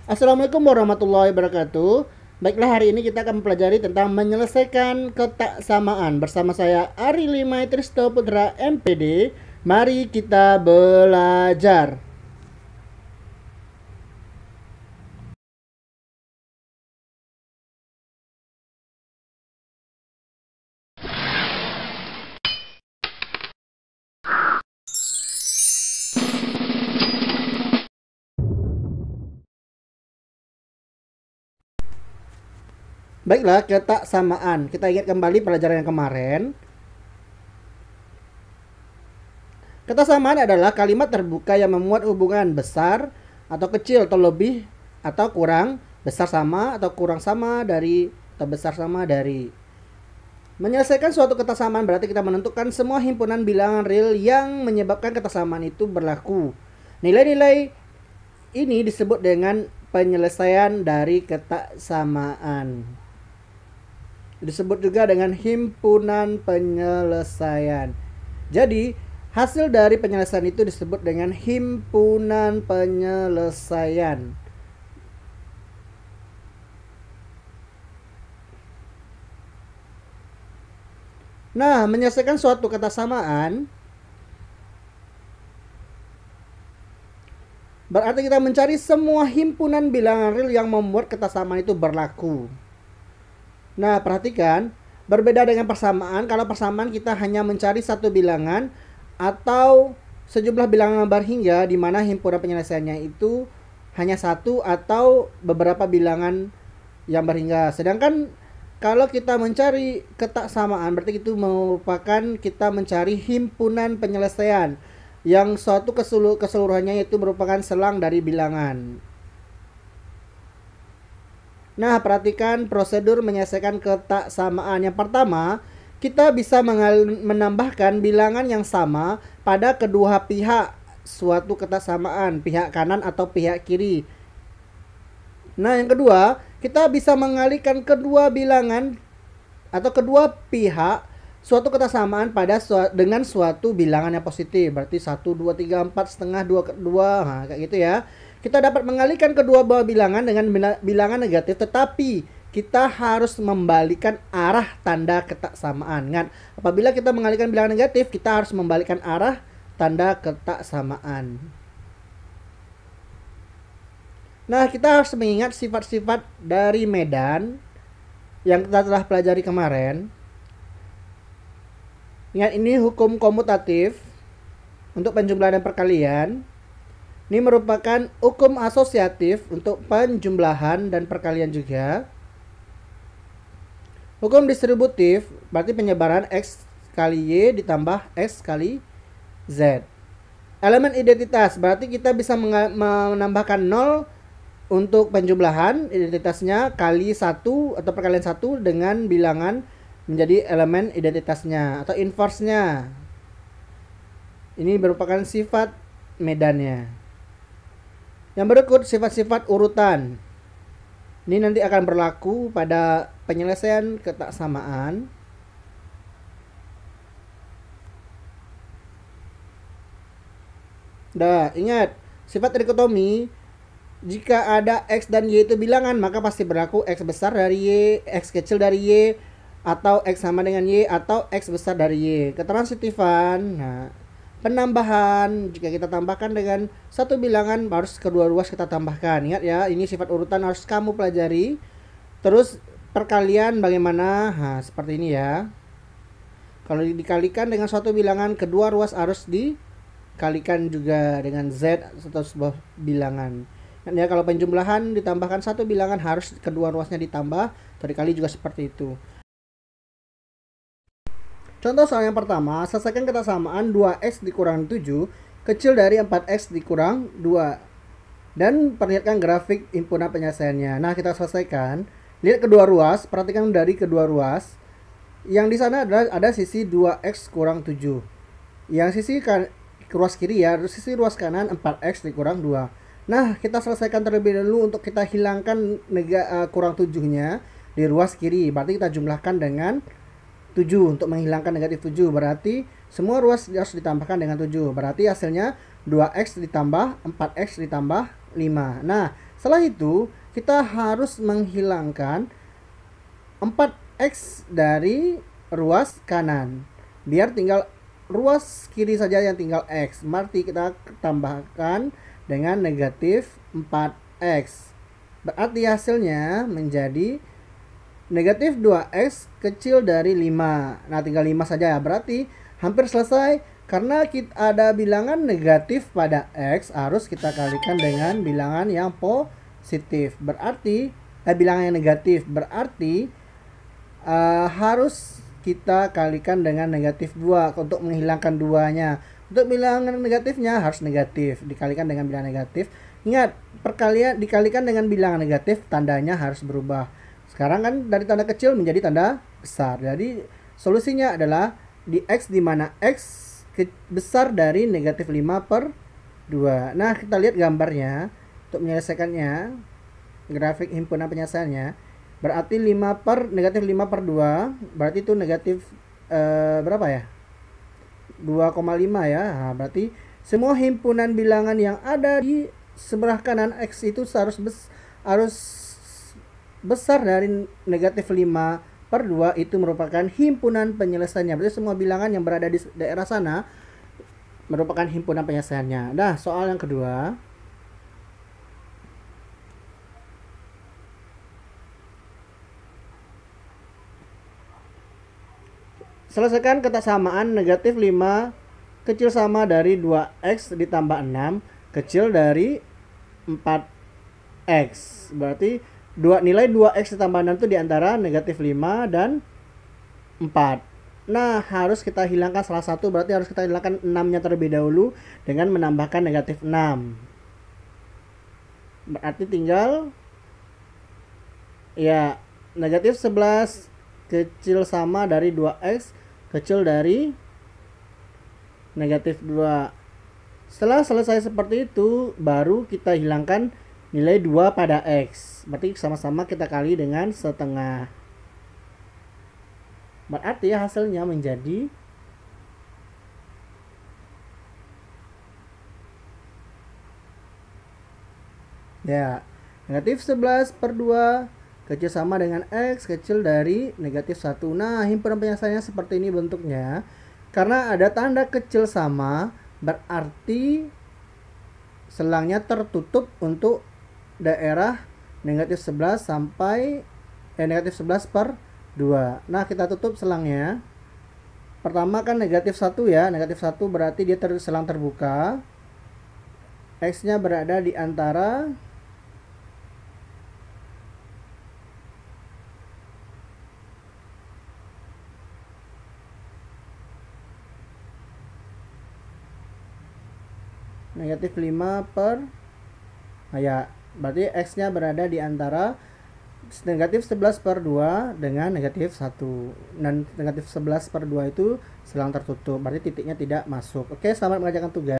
Assalamualaikum warahmatullahi wabarakatuh. Baiklah, hari ini kita akan mempelajari tentang menyelesaikan kotak samaan bersama saya Ari Lima Tristo Putra MPD. Mari kita belajar. Baiklah, kotak samaan. Kita ingat kembali pelajaran yang kemarin. Kotak samaan adalah kalimat terbuka yang memuat hubungan besar atau kecil atau lebih atau kurang, besar sama atau kurang sama dari atau besar sama dari. Menyelesaikan suatu kesamaan berarti kita menentukan semua himpunan bilangan real yang menyebabkan kesamaan itu berlaku. Nilai-nilai ini disebut dengan penyelesaian dari kesamaan. Disebut juga dengan himpunan penyelesaian. Jadi, hasil dari penyelesaian itu disebut dengan himpunan penyelesaian. Nah, menyelesaikan suatu kesamaan berarti kita mencari semua himpunan bilangan real yang membuat kesamaan itu berlaku. Nah, perhatikan, berbeda dengan persamaan, kalau persamaan kita hanya mencari satu bilangan atau sejumlah bilangan berhingga di mana himpunan penyelesaiannya itu hanya satu atau beberapa bilangan yang berhingga. Sedangkan kalau kita mencari kesamaan berarti itu merupakan kita mencari himpunan penyelesaian yang suatu keseluruhannya itu merupakan selang dari bilangan. Nah, perhatikan prosedur menyelesaikan kesamaan. Yang pertama, kita bisa menambahkan bilangan yang sama pada kedua pihak suatu kesamaan, pihak kanan atau pihak kiri. Nah, yang kedua, kita bisa mengalihkan kedua bilangan atau kedua pihak suatu kesamaan pada dengan suatu bilangan yang positif. Berarti 1, 2, 3, 4, setengah, 2, 2, nah, kayak gitu ya. Kita dapat mengalihkan kedua buah bilangan dengan bilangan negatif, tetapi kita harus membalikan arah tanda kesamaan. Ingat, apabila kita mengalihkan bilangan negatif, kita harus membalikan arah tanda kesamaan. Nah, kita harus mengingat sifat-sifat dari medan yang kita telah pelajari kemarin. Ingat, ini hukum komutatif untuk penjumlahan dan perkalian. Ini merupakan hukum asosiatif untuk penjumlahan dan perkalian juga. Hukum distributif berarti penyebaran X kali Y ditambah X kali Z. Elemen identitas berarti kita bisa menambahkan 0 untuk penjumlahan, identitasnya kali 1 atau perkalian 1 dengan bilangan menjadi elemen identitasnya atau inverse-nya. Ini merupakan sifat medannya. Yang berikut sifat-sifat urutan. Ini nanti akan berlaku pada penyelesaian kesamaan. Nah, ingat, sifat dikotomi, jika ada X dan Y itu bilangan, maka pasti berlaku X besar dari Y, X kecil dari Y, atau X sama dengan Y, atau X besar dari Y. Ketransitifan, nah, penambahan, jika kita tambahkan dengan satu bilangan harus kedua ruas kita tambahkan. Ingat ya, ini sifat urutan harus kamu pelajari. Terus perkalian bagaimana? Nah, seperti ini ya. Kalau dikalikan dengan suatu bilangan, kedua ruas harus dikalikan juga dengan Z atau sebuah bilangan. Ya, kalau penjumlahan ditambahkan satu bilangan harus kedua ruasnya ditambah, atau dikali juga seperti itu. Contoh soal yang pertama, selesaikan kesamaan 2x dikurang 7 kecil dari 4x dikurang 2 dan perlihatkan grafik himpunan penyelesaiannya. Nah, kita selesaikan. Lihat kedua ruas, perhatikan dari kedua ruas. Yang di sana ada sisi 2x kurang 7. Yang sisi ruas kiri ya, sisi ruas kanan 4x dikurang 2. Nah, kita selesaikan terlebih dahulu untuk kita hilangkan kurang 7-nya di ruas kiri. Berarti kita jumlahkan dengan 7 untuk menghilangkan negatif 7. Berarti semua ruas harus ditambahkan dengan 7. Berarti hasilnya 2x ditambah 4x ditambah 5. Nah, Setelah itu, kita harus menghilangkan 4x dari ruas kanan. Biar tinggal ruas kiri saja yang tinggal x. Berarti kita tambahkan dengan negatif 4x. Berarti hasilnya menjadi negatif 2x kecil dari 5. Nah, tinggal 5 saja ya. Berarti hampir selesai. Karena kita ada bilangan negatif pada x, harus kita kalikan dengan bilangan yang positif. Berarti bilangan yang negatif. Berarti harus kita kalikan dengan negatif 2 untuk menghilangkan 2-nya. Untuk bilangan negatifnya harus negatif, dikalikan dengan bilangan negatif. Ingat, perkalian dikalikan dengan bilangan negatif, tandanya harus berubah. Sekarang kan dari tanda kecil menjadi tanda besar. Jadi solusinya adalah di x, di mana x besar dari negatif 5 per 2. Nah, kita lihat gambarnya untuk menyelesaikannya. Grafik himpunan penyelesaiannya. Berarti negatif 5 per 2. Berarti itu negatif berapa ya? 2,5 ya. Nah, berarti semua himpunan bilangan yang ada di sebelah kanan x itu harus besar dari negatif 5 per 2 itu merupakan himpunan penyelesaiannya. Berarti semua bilangan yang berada di daerah sana merupakan himpunan penyelesaiannya. Nah, soal yang kedua. Selesaikan ketaksamaan negatif 5 kecil sama dari 2x ditambah 6 kecil dari 4x. Berarti nilai 2x ditambah 6 itu diantara negatif 5 dan 4. Nah, harus kita hilangkan salah satu. Berarti harus kita hilangkan 6-nya terlebih dahulu dengan menambahkan negatif 6. Berarti tinggal ya negatif 11 kecil sama dari 2x kecil dari negatif 2. Setelah selesai seperti itu, baru kita hilangkan nilai 2 pada x. Berarti sama-sama kita kali dengan setengah. Berarti hasilnya menjadi ya negatif 11 per 2 kecil sama dengan x kecil dari negatif 1. Nah, himpunan penyelesaiannya seperti ini bentuknya. Karena ada tanda kecil sama, berarti selangnya tertutup untuk daerah negatif 11 sampai negatif 11 per 2. Nah, kita tutup selangnya. Pertama kan negatif 1 ya. Negatif 1 berarti dia selang terbuka. X-nya berada di antara negatif 5 per ya, berarti x-nya berada di antara negatif 11 per 2 dengan negatif 1. Dan negatif 11 per 2 itu selang tertutup, berarti titiknya tidak masuk. Oke, selamat mengerjakan tugas.